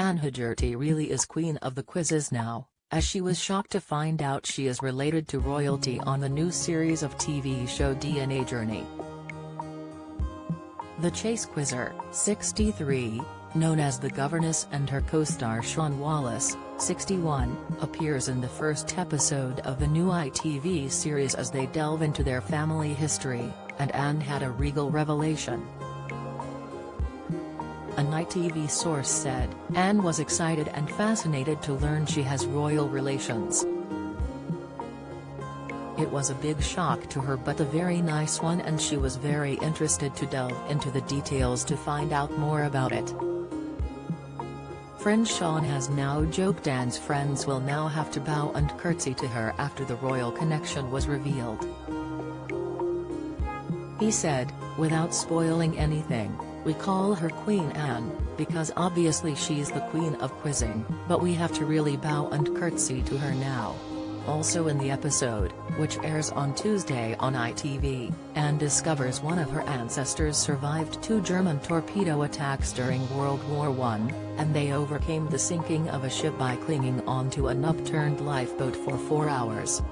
Anne Hegerty really is queen of the quizzes now, as she was shocked to find out she is related to royalty on the new series of TV show DNA Journey. The Chase Quizzer, 63, known as the governess, and her co-star Sean Wallace, 61, appears in the first episode of the new ITV series as they delve into their family history, and Anne had a regal revelation. An ITV source said, Anne was excited and fascinated to learn she has royal relations. It was a big shock to her but a very nice one, and she was very interested to delve into the details to find out more about it. Friend Sean has now joked Anne's friends will now have to bow and curtsy to her after the royal connection was revealed. He said, without spoiling anything, we call her Queen Anne, because obviously she's the queen of quizzing, but we have to really bow and curtsy to her now. Also in the episode, which airs on Tuesday on ITV, Anne discovers one of her ancestors survived 2 German torpedo attacks during World War I, and they overcame the sinking of a ship by clinging onto an upturned lifeboat for 4 hours.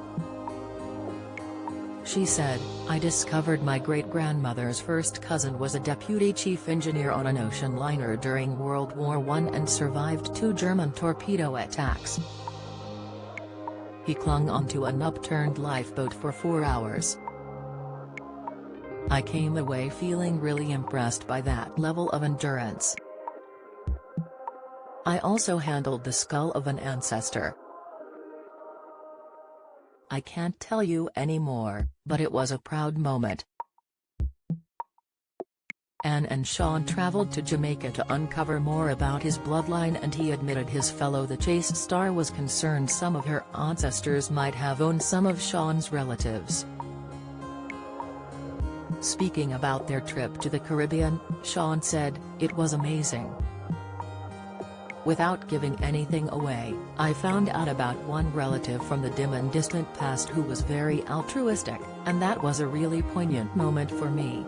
She said, I discovered my great-grandmother's first cousin was a deputy chief engineer on an ocean liner during World War I and survived 2 German torpedo attacks. He clung onto an upturned lifeboat for 4 hours. I came away feeling really impressed by that level of endurance. I also handled the skull of an ancestor. I can't tell you any more, but it was a proud moment. Anne and Sean traveled to Jamaica to uncover more about his bloodline, and he admitted his fellow The Chase star was concerned some of her ancestors might have owned some of Sean's relatives. Speaking about their trip to the Caribbean, Sean said, it was amazing. Without giving anything away, I found out about one relative from the dim and distant past who was very altruistic, and that was a really poignant moment for me.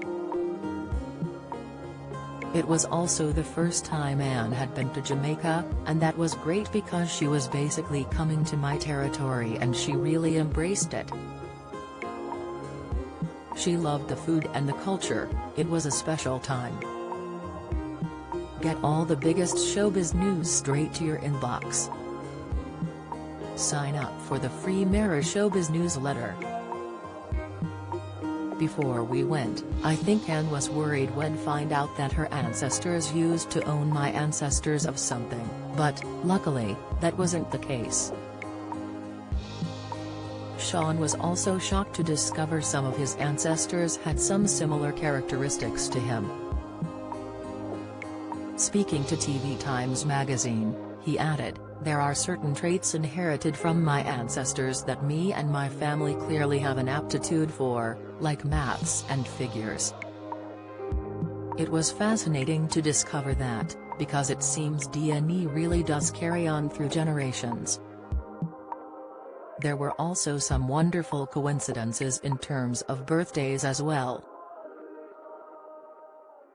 It was also the first time Anne had been to Jamaica, and that was great because she was basically coming to my territory and she really embraced it. She loved the food and the culture. It was a special time. Get all the biggest showbiz news straight to your inbox. Sign up for the free Mirror Showbiz newsletter. Before we went, I think Anne was worried when find out that her ancestors used to own my ancestors of something, but, luckily, that wasn't the case. Sean was also shocked to discover some of his ancestors had some similar characteristics to him. Speaking to TV Times magazine, he added, there are certain traits inherited from my ancestors that me and my family clearly have an aptitude for, like maths and figures. It was fascinating to discover that, because it seems DNA really does carry on through generations. There were also some wonderful coincidences in terms of birthdays as well.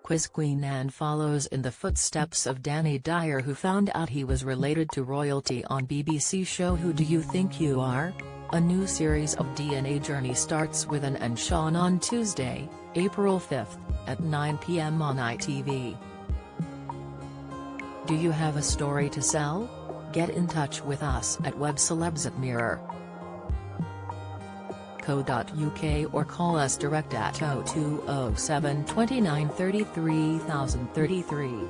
Quiz Queen Anne follows in the footsteps of Danny Dyer, who found out he was related to royalty on BBC show Who Do You Think You Are? A new series of DNA Journey starts with Anne and Sean on Tuesday, April 5th, at 9 p.m. on ITV. Do you have a story to sell? Get in touch with us at webcelebs@mirror.co.uk or call us direct at 0207 29 33 033.